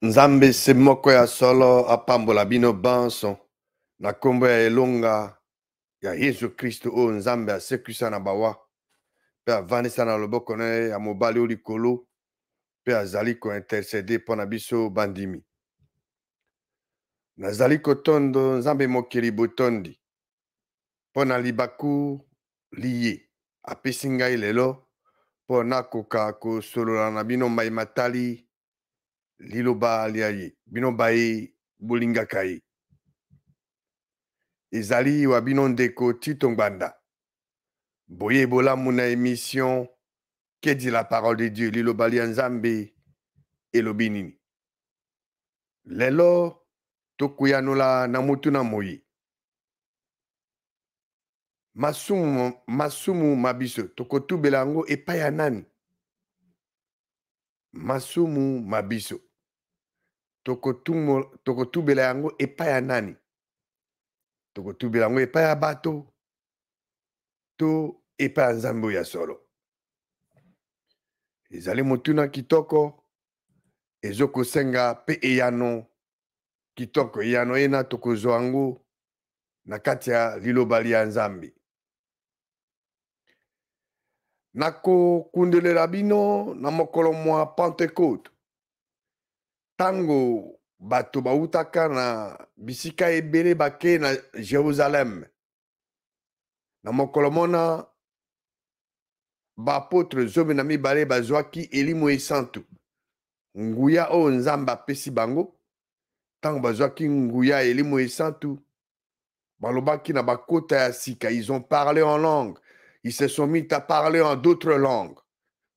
Nzambe se moko ya solo apambola bino banso na kombo ya elonga ya Yesu Kristo oyo Nzambe asekwisa na bawa pe avandisa na loboko na ye ya mobali oyo likolo pe azali kointercede mpo na biso bandimi. Nazali kotondo Nzambe mokili botondi mpo na libaku liye apesi ngai lelo mpo nakoka kosolola na bino mai matali liloba lia ye bino baye bolingaka ye. Ezali wa bino ndeko Tito Ngbanda boye bolamu na émission Que dit la parole de Dieu liloba lia Nzambe elobi nini. Lelo tokuyanola na mutu na moi masumu mabiso tokotubela yango epai ya nani? Masumu mabiso tokotubela yango epai ya nani? Tokotubela yango epai ya bato to epai ya Nzambe oyo ya solo. Ezali motuna kitoko ezokosenga pe eyano kitoko eyano ena tokozwa yango na kati ya liloba lia Nzambe. Nakokundelela bino na mokolo mwa Pentecôte tango bato bautaka na bisika ebele bake na Jérusalem. Na mokolo mona baapôtre 12 bazwaki elimo esantu nguya oyo Nzambe apesi bango. Tango bazwaki nguya elimo esantu balobaki na bakota ya sika, ils ont parlé en langue, ils se sont mis à parler en d'autres langues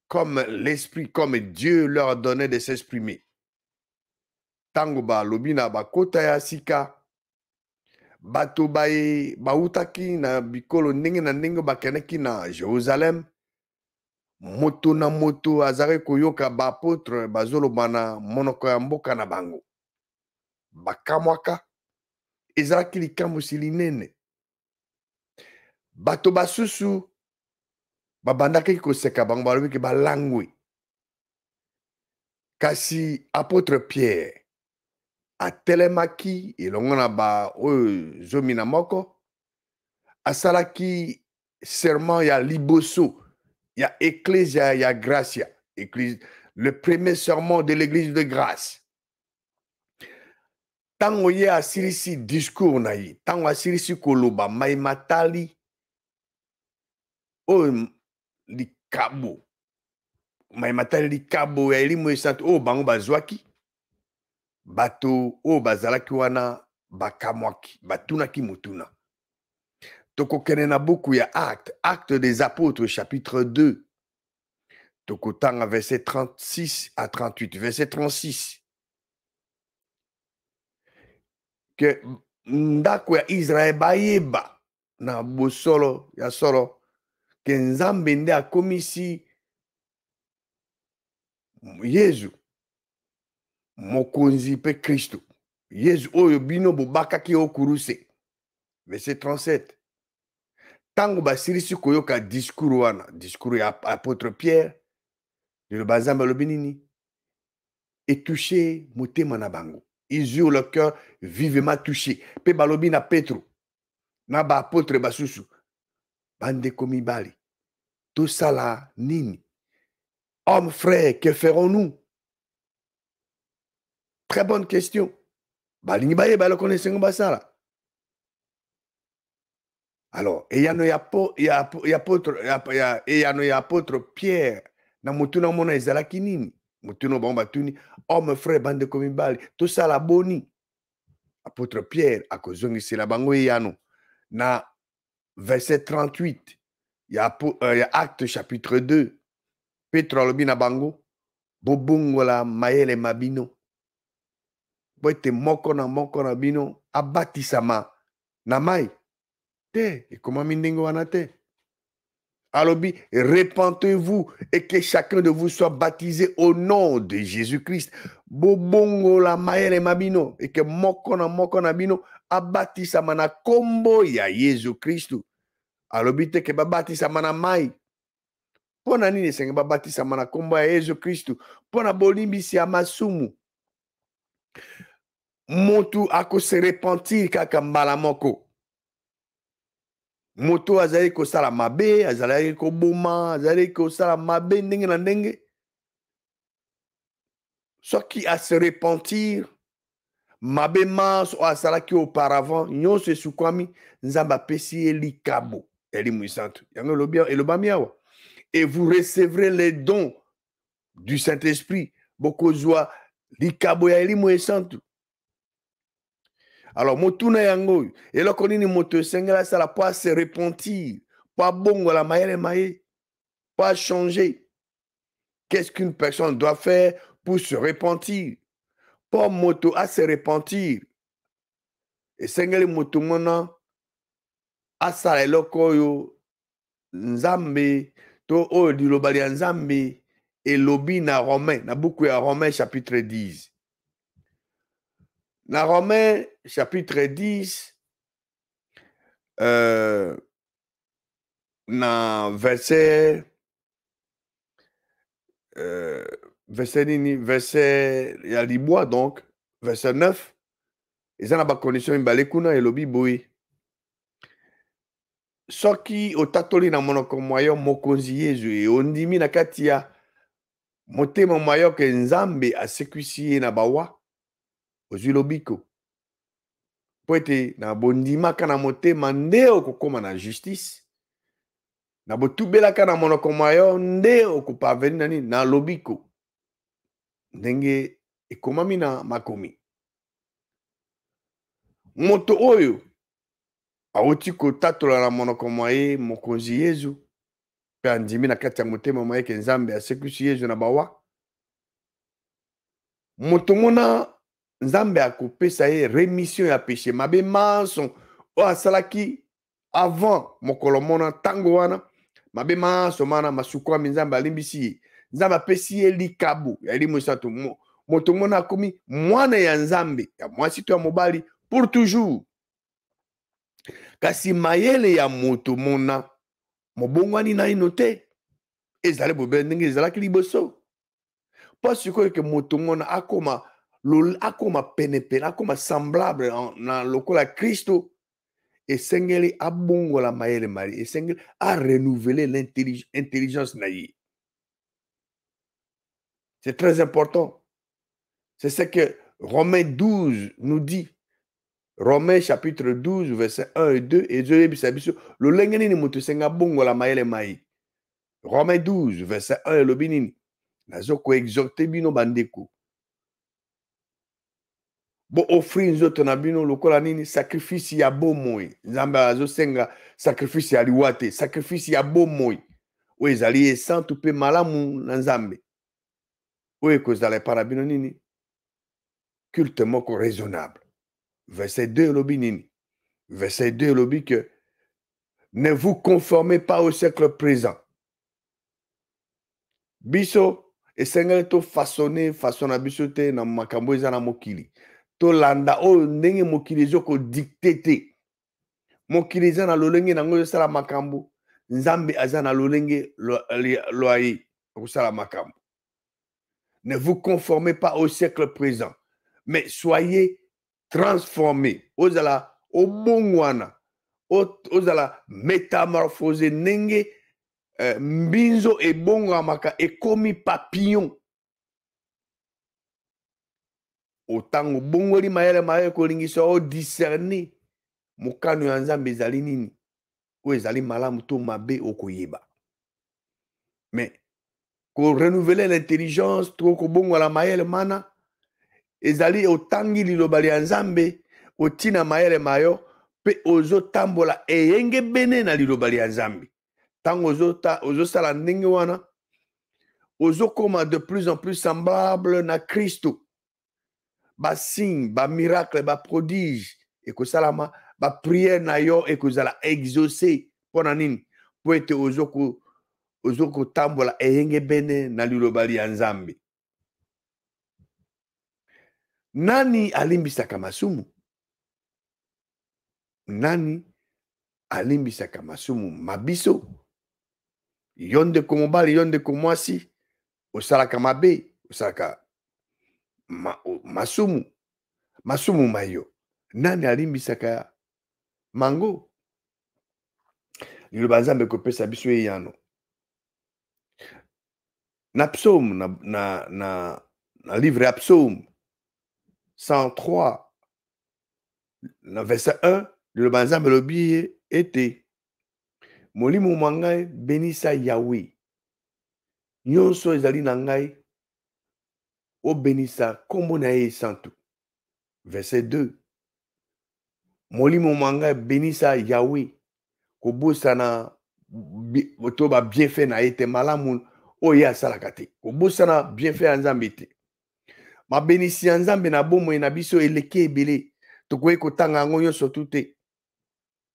comme l'esprit, comme Dieu leur donnait de s'exprimer. Tango balobi na bakota ya sika bato baye bautaki na bikolo ndenge na ndenge bakendeki na Jérusalem. Moto na moto azali koyoka baapôtre bazoloba na monoko ya mboka na bango. Bakamwaka ezalaki likambosi linene. Bato basusu babandaki koseka bango balobiki balangwe. Kasi apôtre Pierre atelemaki elongo na ba oyo zomi na moko asalaki serment ya liboso ya Ecclesia ya Gracia, le premier serment de l'église de grâce. Tango ye asilisi discours na ye, tango asilisi koloba mai matali oyo likabo, mai matali likabo ya elimo esantu oyo bango bazwaki, bato oyo bazalaki wana bakamwaki, batunaki mutuna. Tokokene na buku ya Actes des Apôtres chapitre 2. Tokotanga verset 36 à 38. Verset 36. Que ndako ya Israel bayeba na bosolo ya solo ke Nzambe nde akomisi Yesu mokonzi pe Kristo. Yesu oyo bino bobakaki okuruse. Verset 37. Tango basilisi koyoka discours wana, discours ya apôtre Pierre, le Nzambe lobi nini? Et touché motema na bango. Ils eurent le cœur vivement touché. Pe balobi na Petro, na ba apôtre basusu, bandeko mibali, tout ça là nini? Hommes frères, que ferons-nous? Très bonne question. Balingi baye balo konesengo basala. Alors, eyano ya apôtre Pierre na mutuna mona ezalaki nini? Mutuna bomba tuni, homme frère bandeko mibali, tout ça la boni. Apôtre Pierre akozongisela bango eyano na verset 38 ya Acte chapitre 2. Petro alobi na bango bobongola mayele mabino boite moko na bino abatisama na mai te ekomami ndenge wana te. Alobi repentez-vous et que chacun de vous soit baptisé au nom de Jésus-Christ. Bobongola mayele mabino et que moko na bino abatisama na kombo ya Yesu Kristu. Alobi te ke babatisama na mai. Pona nini senge babatisama na kombo ya Yesu Kristu? Pona bolimbisi ya masumu. Motu ako se repentir kaka mbala moko. Moto azali ko sala mabe, azali ko boma, azali ko sala mabe ndenge na ndenge. Soki a se repentir, mabe mas o asalaki auparavant, nyonso esukwami, nzamba pesi likabo. Eli mwisantu. Yango elobami awa. Et vous recevrez les dons du Saint-Esprit. Bokozwa likabo ya eli mwisantu. Alors, motuna yango, eloko nini moto sengela sala pas se repentir, pas bongo la maye maye, pas changer. Qu'est-ce qu'une personne doit faire pour se repentir? Pas moto à se repentir. Et sengeli moto mona asala eloko yo nzambe to o di lobali ya nzambe elobi na Romain, na buku ya Romain chapitre 10. Na Romain chapitre 10, na verset ya libwa donc verset 9 eza na bacondition mibale kuna elobi boye soki otatoli na monoko mwa yo mokonzi Yesu e ondimi na kati ya motema mwa yo ke nzambe asekwisi ye na bawa ozwi lobiko po ete na bondimaka na motema nde okokoma na justice na botubelaka na monoko mwa yo nde okoparvenir na nini na lobiko ndenge ekomami na makomi. Moto oyo awuti kotatola na monoko mwa ye mokonzi Yesu pe andimi na kati ya motema mwa ye ke nzambe asekwisi Yesu na bawa. Moto mona nzambe akopesa ye remission ya péché mabe manso o asalaki avant mokolo mona tango wana mabe manso mana masukwami nzambe alimbisi ye nzambe apesi ye likabo ya eli mwisantu. Moto mona akomi mwana ya nzambe ya mwasi to ya mobali pour toujours. Kasi mayele ya moto mona mobongwani na ino te ezali bobele ndenge ezalaki liboso. Pas sikoyo ke moto mona akoma penepene akoma semblable na lokola Kristo esengeli abongola mayele mari esengeli a renouveler l'intelligence na ye. C'est très important. C'est ce que Romains 12 nous dit. Romains chapitre 12 verset 1 et 2 et Dieu bisa biso lo lenge nini moto senga bongola mayele mai. Romains 12 verset 1 elobi nini nazo ko exhorter bino bandeko bo offrir nzoto na bino lokola nini sacrifice ya bomoi. Nzambe azo senga sacrifice ya liwate, sacrifice ya bomoi o ezali esantu pe malamu na nzambe o ekozala para bino nini culte moko raisonnable. Verset 2 elobi nini? Verset 2 elobi que ne vous conformez pas au siècle présent. Biso esengeli to façonna biso te na makambo eza na mokili. To landa o ndenge mokili ezoko dicté te. Mokili eza na lolenge nango ezosala makambo. Nzambe aza na lolenge loaye okosala makambo. Ne vous conformez pas au siècle présent, mais soyez transformés. Ozala obongwana. Ozala métamorphosé nenge mbinzo ebongwamaka ekomi papillon. Otango bongoli mayele mayele kolingisa o discerner mokano ya nzambe ezali nini o ezali malamu to mabe okoyeba. Mais ko renouveler l'intelligence to ko bongola mayele mana ezali otangi liloba ya nzambe otina mayele mayo pe ozotambola eyenge bene na liloba ya nzambe. Tango ozosala ndenge wana ozokoma de plus en plus semblable na Kristo. Ba signe, ba miracle, ba prodige ekosalama, ba prière na yo ekozala exaucé pona nini po ete ozoko tambola eyenge bene na liloba ya nzambe. Nani alimbisaka masumu? Nani alimbisaka masumu? Mabiso. Yonde ko mobali, yonde ko mwasi, osalaka mabe, osalaka masumu. masumu mayo nani alimbisaka mango liloba nzambe kopesa biso ye yano na psaume na livre ya psaume 103 na verset 1 liloba nzambe lobi ye ete molimo mwa ngai benisa yawe nyonso ezali na ngai obenisa kombo na ye santu. Verset 2 molimo mwa ngai benisa yawe kobosana to ba bienfait na ye te malamu oyo ye asalaka te kobosana bienfait ya nzambe te mabenisi ya nzambe na bomoi na biso eleki ebele tokoki kotanga yango nyonso tu te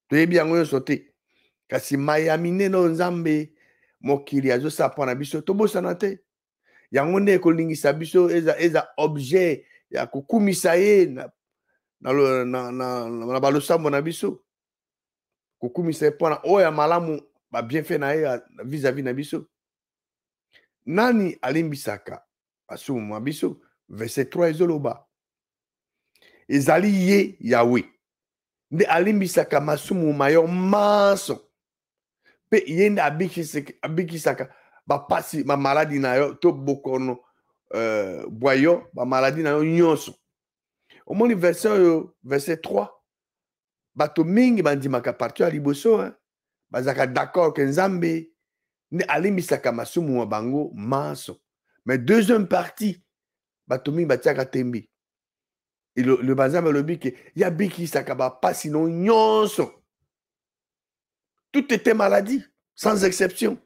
toyebi yango nyonso te kasi mayami nene oyo nzambe mokili azosala mpo na biso tobosana te yango nde ekolingisa biso eza objet ya kokumisa ye na balosambo na biso kokumisa ye mpona oyo ya malamu babienfait na ye vis-à-vis na biso. Nani alimbisaka masumu mwa biso? Verset 3 ezoloba ezali ye yawe nde alimbisaka masumu mayo maso mpe ye nde abikisaka bapasi bamaladi na yo to bokono bwa yo bamaladi na yo nyonso. Omoni verset oyo verset 3 bato mingi bandimaka parti ya liboso bazalaka d'accord ke nzambe nde alimbisaka masumu mwa bango maso mais deuxième partie bato mingi batiaka tembi le banzambe alobi ke ye abikisaka bapasi no nyonso. Tout était maladie sans exception.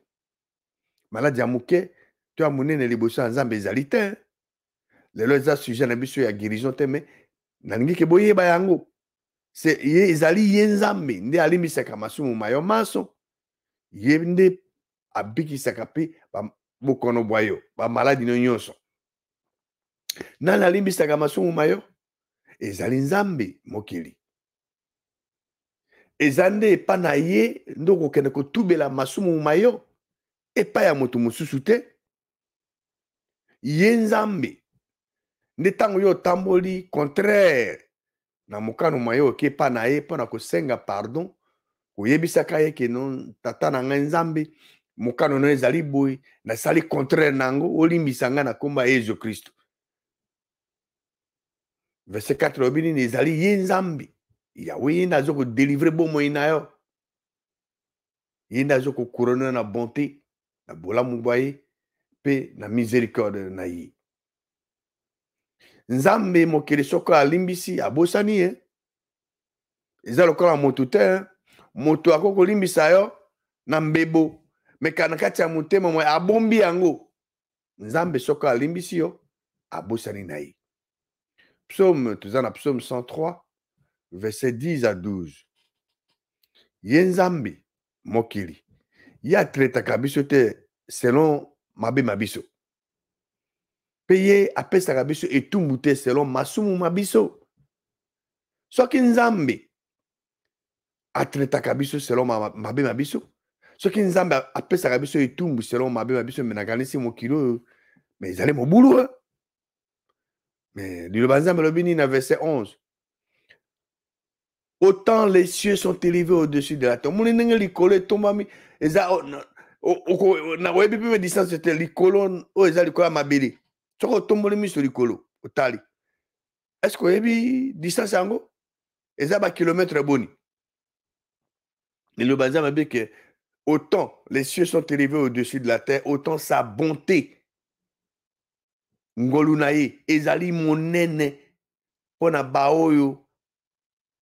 Maladie ya moke to ya monene liboso ya nzambe ezali te lelo eza sujet na biso ya guérison te mais nalingi ke boyeba yango ye ezali ye nzambe nde alimbisaka masumu mayo maso ye nde abikisaka mpe bokono bwa yo bamaladi no nyonso. Nani alimbisaka masumu mayo? Ezali nzambe mokili eza nde epa na ye nde okokende kotubela masumu mayo epai ya moto mosusu te. Ye nzambe nde ntango yo otamboli contraire na mokano mwa yo oke epa na ye mpona kosenga pardon koyebisaka ye ke non tata na ngai nzambe mokano no ezali boye nasali contraire na yango olimbisa ngai na kombo ya Yesu Kristo. Verset 4 lobi nini? Ezali ye nzambe yawe ye nde azo kodelivre bomoi na yo ye nde azo kokurone na bonté na bolamu bwa ye mpe na miséricorde na ye. Nzambe mokili soko alimbisi abosani ye eza lokola moto te moto ako kolimbisa yo na mbebo meka na kati ya motema mwa abombi yango. Nzambe soko alimbisi yo abosani na ye. Psaume toza na psaume 103 verset 10 à 12 ye nzambe mokili ye atretaka biso te selon mabe mabiso mpe ye apesaka biso etumbu te selon masumu mabiso. Soki nzambe atretaka biso selon mabe mabiso soki nzambe apesaka biso etumbu selon mabe mabiso me nakanisi mokili oyo me ezali mobulu mais liloba nzambe lobi nini na verset 11 autant les cieux sont élevés au-dessus de la terre. Moni ndenge likolo etombami eza na oyebi mpe distance te likolo oyo eza likolo ya mabele soki otomboli miso likolo otali est-ce que oyebi distance yango eza bakilometre boni. Liloba nzambe abe ke autant les cieux sont élevés au-dessus de la terre autant sa bonté ngolu na ye ezali monene mpona baoyo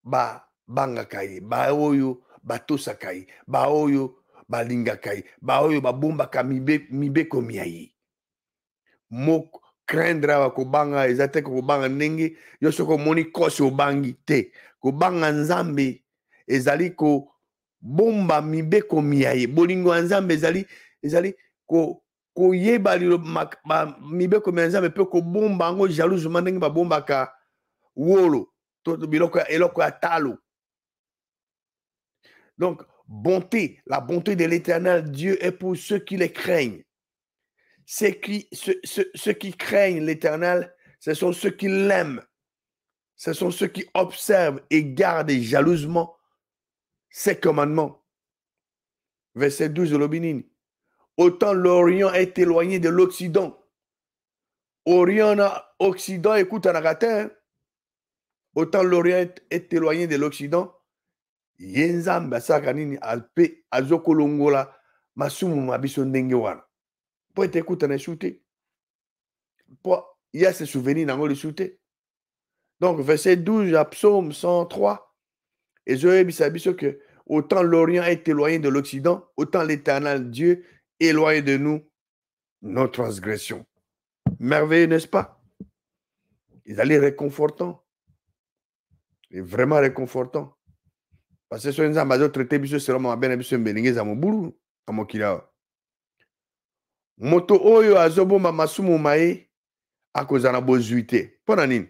babangaka ye baoyo batosaka ye baoyo balingaka ye baoyo babombaka mibekomi ya ye. Moko craindre awa kobanga eza te kobanga ndenge yo soki omoni kosi obangi te. Kobanga nzambe ezali kobomba mibekomi ya ye. Bolingo ya nzambe ezali koyeba mibekomi ya nzambe mpe kobomba yango jalousement ndenge babombaka wolo to biloko eloko ya talo. Donc bonté, la bonté de l'Éternel Dieu est pour ceux qui les craignent. Ceux qui craignent l'Éternel, ce sont ceux qui l'aiment. Ce sont ceux qui observent et gardent jalousement ses commandements. Verset 12 de l'Obinini. Autant l'Orient est éloigné de l'Occident. Orient, Occident, écoute, en autant l'Orient est éloigné de l'Occident. Yenzamba sakanini alpe azokolongola masumu mabiso ndenge wana. Po ete écoute na shooté. Po il y a ce souvenir dans le shooté. Donc verset 12 à Psaume 103 et je dis que autant l'Orient est éloigné de l'Occident, autant l'Éternel Dieu éloigné de nous nos transgressions. Merveilleux, n'est-ce pas? Ils allaient réconfortant. Et vraiment réconfortant. Parce que si on a traité biso selon bien biso mbelinge za mobulu amokila. Moto oyo azoboma masumu mae akozana bozuite. Pona nini?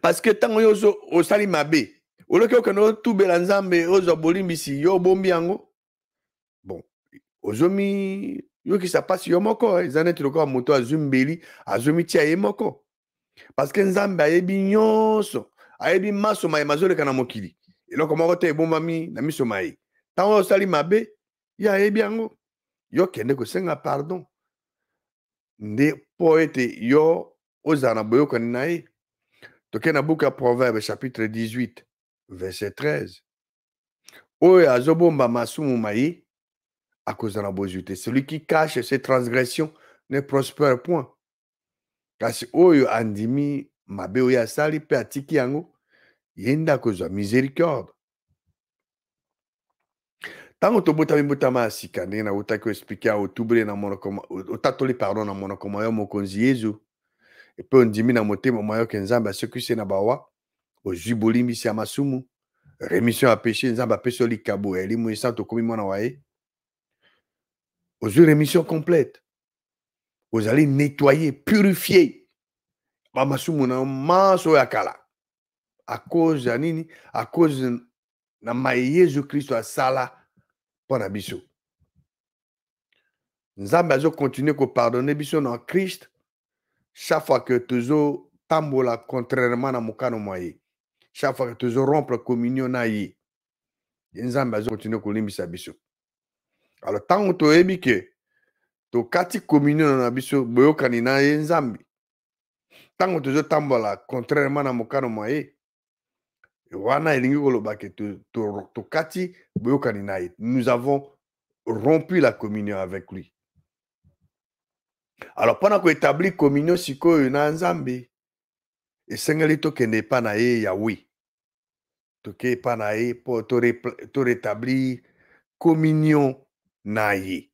Parce que tango yo osali mabe, oloki okano tubela nzambe ozo bolimbisi yo bombi yango. Bon, ozomi yo ki sa passe yo moko, ezana tuloko moto azumbeli, azomi tia ye moko. Parce que nzambe ayebi nyonso, ayebi maso mae mazoleka na mokili. Eloko moko te ebombami na miso mae. Tango osali mabe, ya ayebi yango. Yo kende kosenga pardon. Nde po ete yo ozana boyokani na ye. Toke na buka Proverbe chapitre 18 verset 13. Oyo azobomba masumu maye akozana bozuite. Celui qui cache ses transgressions ne prospère point. Kasi oyo andimi mabe oyo asali pe atiki yango yenda kozwa miséricorde. Tango tobotami botama ya sika ndenge na utaki expliquer otubule na monoko otatoli pardon na monoko moyo mokonzi Yesu. Et puis on ndimi na motema moyo ke nzambe asokisi na bawa ozwi bolimbisi ya masumu rémission ya péché nzambe apesi likabo elimu esa tokomi mwana wa ye ozwi rémission complète ozali nettoyer purifier ba masumu na maso ya kala à cause ya nini à cause na mai Yesu Kristo asala pona biso nzambe azo continuer ko pardonner biso na Christ chaque fois que tozo tambola contrairement na mokano moye. Chaque fois que tu rompre la communion na ye, nzambe azo continuer kolimbisa biso. Alors tant to ebi ke to kati communion na biso boyokani na ye nzambe. Tant to tambola contrairement na mokano moye, wana elingi koloba ke to kati boyokani na ye. Nous avons rompu la communion avec lui. Alors pendant ko établi communion sikoyo na nzambe, esengeli to kende pa na ye ya oui. Toke panaye pour te rétablir communion naye.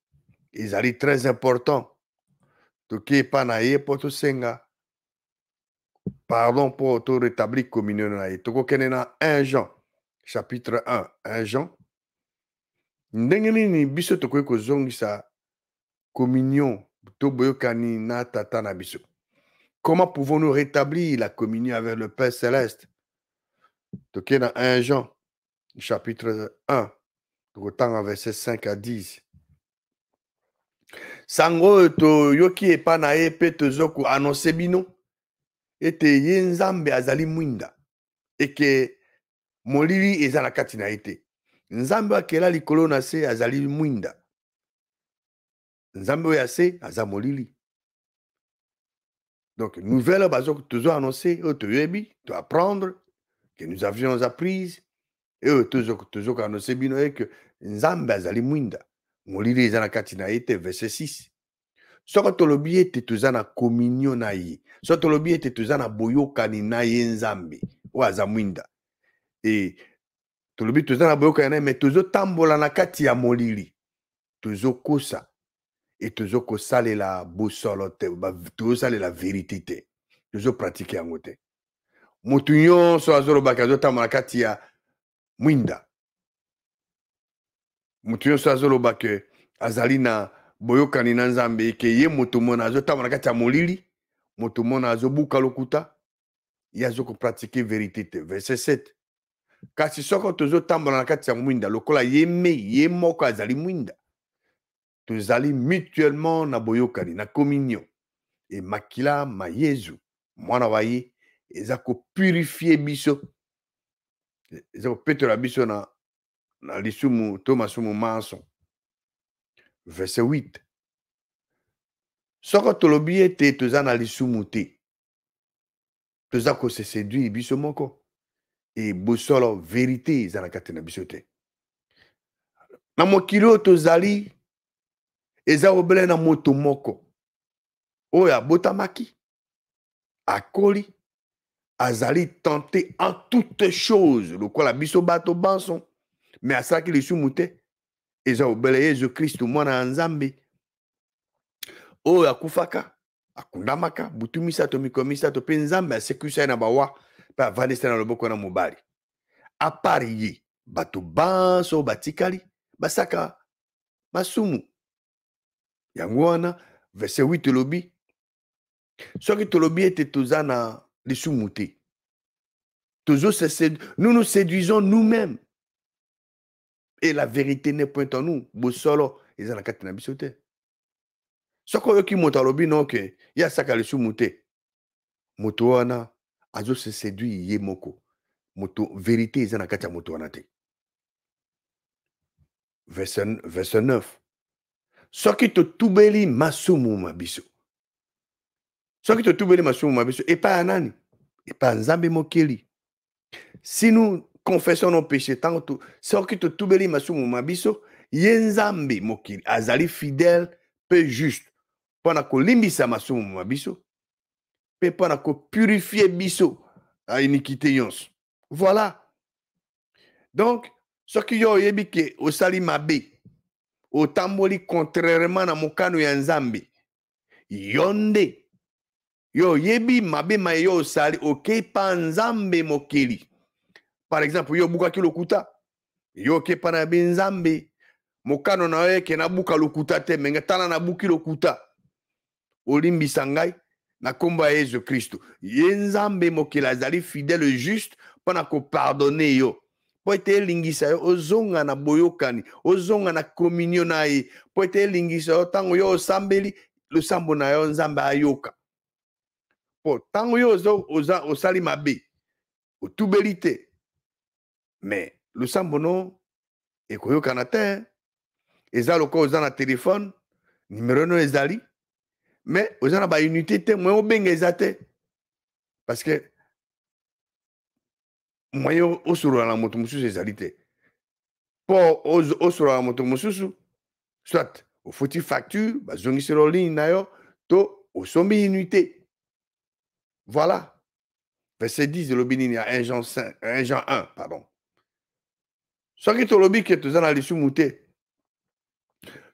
Ils allaient très important. Toke panaye pour te senga. Pardon pour te rétablir communion naye. Toko kenena 1 Jean chapitre 1 1 Jean. Ndenge ni biso toko ko zongisa communion to boyokani na tata na biso. Comment pouvons-nous rétablir la communion avec le Père céleste? Toke na 1 Jean chapitre 1 autant verset 5 à 10. Sango to yoki epa na ye pe tozoku annonce bino ete ye nzambe azali mwinda eke molili eza na kati na ete nzambe akela likolo na se azali mwinda nzambe oyo ase aza molili. Donc nouvelle bazo tozo annoncer oyo toyebi to apprendre que nous avions apprise et oyo tozo annoncer bino eke nzambe azali mwinda molili eza na kati na ete verset 6. Soko tolobi ete toza na communion na ye. Soko tolobi ete toza na boyokani na ye nzambe oyo aza mwinda. Et tolobi toza na boyokani na ye mais tozo tambola na kati ya molili. Tozo kosa et tozo kosalela bosolo te, tozo salela vérité te. Tozo pratiquer yango te. Mutu nyonso azolobaka azotambola na kati ya mwinda. Mutu nyonso azolobaka azali na boyokani na nzambe ke ye moto mona azotambola na kati ya molili moto mona azobuka lokuta ye azoko pratiquer vérité te. Verset 7. Kasi soko tozotambola na kati ya mwinda lokola ye moko azali mwinda tozali mutuellement na boyokani na communion e makila ma Yesu mwana wa ye eza ko purifier biso eza ko petola biso na lisumu to masumu manso. Verset 8. Soko tolobi ete toza na lisumu te, toza ko se séduire biso moko, e bosolo vérité eza na kati na biso te. Na mokili oyo tozali eza obele na moto moko oyo abotamaki, akoli, azali tenté en toutes choses lokola biso bato banso, mais asalaki lisumu te. Eza obele Yesu Kristu mwana ya Nzambe oyo akufaka, akundamaka butu misato mikolo misato, mpe Nzambe asekwisaka ye na bawa mpe avandisa na loboko na mobali. Apari ye bato banso oyo batikali basaka masumu. Yango wana verset 8 elobi soki tolobi ete toza na lisumu te, nous nous séduisons nous-mêmes et la vérité n'est point en nous. Bosolo eza na kati na biso te. Soki oyoki moto alobi no ke ye asaka lisumu te, moto wana azo se séduire ye moko. Moto vérité eza na kati ya moto wana te. Verset 9. Soki totubeli masumu mabiso. Soki totubeli masumu mabiso, epai ya nani? Epai ya Nzambe mokeli. Si nous confessons nos péchés, soki totubeli masumu mabiso, ye Nzambe mokeli azali fidèle pe juste pona kolimbisa masumu mabiso, pe pona ko purifier biso a iniquité yonso. Voilà. Donc, soki yo yebi ke osali mabe, otamboli contrairement na mokano ya Nzambe, yonde yo yebi mabe ma yo osali okei pa Nzambe mokeli. Par exemple, yo bukaki lokuta, yo okei pa na Nzambe, mokano na yo ke na buka lokuta te, menga tala na buki lokuta. Olimbisa ngai na kombo ya Yesu Kristu. Ye Nzambe mokeli azali fidèle juste pona ko pardonner yo. Po ete elingisa yo ozonga na boyokani, ozonga na communion na ye. Po ete elingisa yo tango yo osambeli, losambo na yo Nzambe ayoka. Po tango yo osali mabe, otubeli te, mais losambo no ekoyoka na te. Eza loko oza na téléphone, numéro no ezali, mais oza na ba unité te, mwen obenga eza te. Parce que mwen osolola na moto mosusu ezali te. Po osolola na moto mosusu, soit ofoti facture, bazongiselo ligne na yo, to osombi unité. Voilà. Verset 10 elobi nini ya 1 Jean 1, pardon. Soki tolobi ke toza na lisumu te,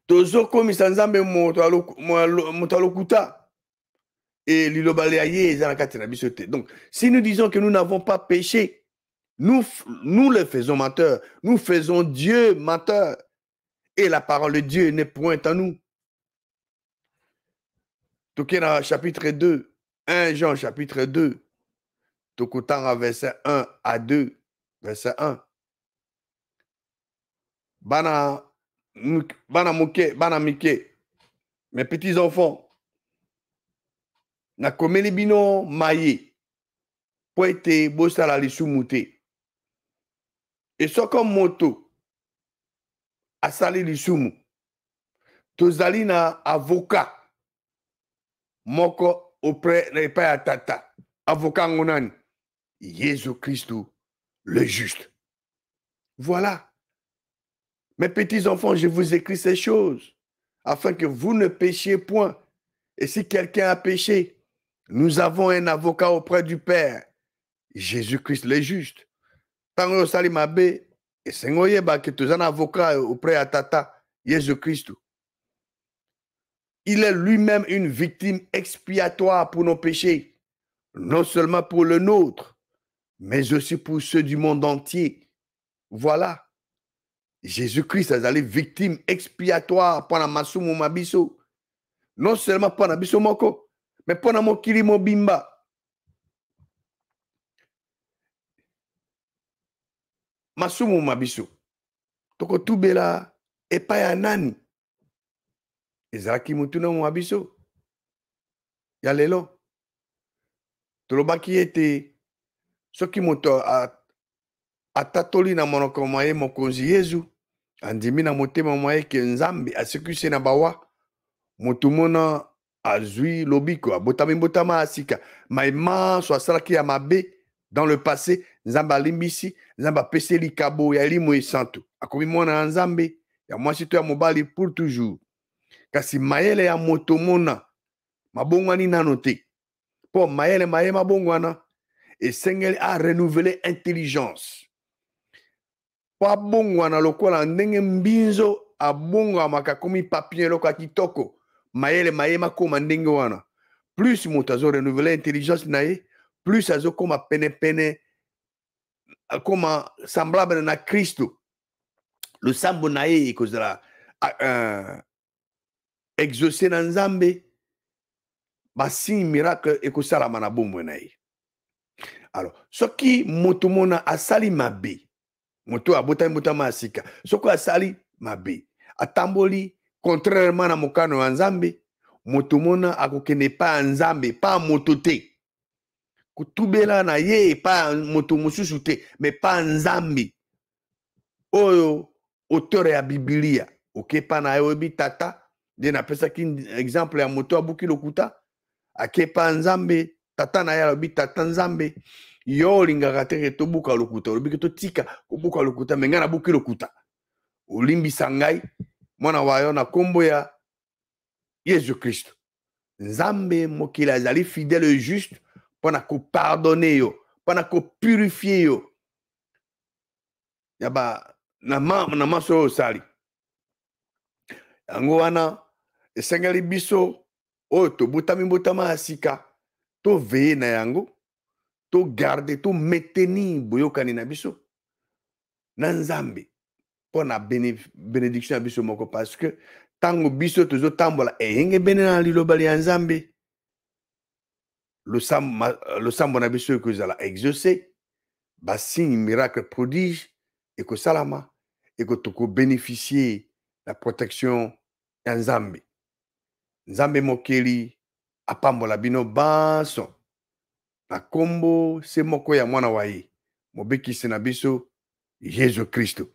tozokomisa Nzambe moto alokuta. Et liloba ya ye eza na kati na biso te. Donc, si nous disons que nous n'avons pas péché, nous le faisons menteur. Nous faisons Dieu menteur. Et la parole de Dieu n'est point en nous. Tokena chapitre 2, 1 Jean chapitre 2, Tokotanga verset 1 à 2, verset 1. Bana mike, mes petits enfants, na komeli bino maye, po ete bosala lisumu te. Et soko moto asali lisumu, tozali na avocat moko auprès de epai ya tata. Avocat ngonani? Jésus Christu le juste. Voilà. Mes petits enfants, je vous écris ces choses afin que vous ne péchiez point. Et si quelqu'un a péché, nous avons un avocat auprès du Père, Jésus-Christ le juste. Tango sali mabe, et sengoye ba que tu as un avocat auprès de tata, Jésus-Christ. Il est lui-même une victime expiatoire pour nos péchés, non seulement pour le nôtre, mais aussi pour ceux du monde entier. Voilà. Jésus-Christ a été victime expiatoire pour la masumu mabiso. Non seulement pour la biso moko, mais pour la mokili mobimba. Masumu mabiso. Toko tubela epa ya nani? Ezalaki mutuna mabiso. Ya lelo. tolobaki ete soki moto atatoli na monoko mwa ye mokonzi Yesu andimi na motema mwa ye ke Nzambe asekwisi na bawa moto mona azwi lobiko abotami mbotama ya sika maima so asalaki ya mabe dans le passé Nzambe alimbisi Nzambe apesi likabo ya elimo esantu akomi mwana ya Nzambe ya mwasi to ya mobali pour toujours kasi mayele ya moto mona mabongwani nano te po mayele maye mabongwana esengeli a renouveler intelligence po abongwana lokola ndenge mbinzo abongwamaka komi papier loka kitoko mayele maye makoma ndenge wana plus moto azo renouveler intelligence na ye plus azo koma pene koma semblable na Kristo losambo na ye ekozala exaucé na Nzambe basigne miracle ekosalama na bomoi na ye. Alors soki moto mona asali mabe moto abotami mbotama ya sika soki asali mabe atamboli contrairement na mokano ya Nzambe moto mona akokende pa ya Nzambe pa moto te kutubela na ye pa moto mosusu te mais pa Nzambe oyo auteur ya Biblia okepa na yo bi tata nde napesaki exemple ya moto abuki lokuta akepa Nzambe tata na ye alobi tata Nzambe yo olingaka te tobuka lokuta olobi ke totika kobuka lokuta me ngai nabuki lokuta olimbisa ngai mwana wa yo na kombo ya Yesu Kristo Nzambe mokili azali fidèle et juste mpona kopardonne yo mpona kopurifie yo yaba na maso oyo osali yango wana esengeli biso oyo tobutami mbotama ya sika toveye na yango togarde tometeni boyokani na biso na Nzambe mpona bénédiction ya biso moko parce que tango biso tozotambola eyenge bene na liloba ya Nzambe losambo na biso ekozala exaucé basigne miracle prodige ekosalama ekotoko bénéficier la protection ya Nzambe Nzambe mokeli apambola bino banso na kombo se moko ya mwana wa ye mobekisi na biso Yesu Kristo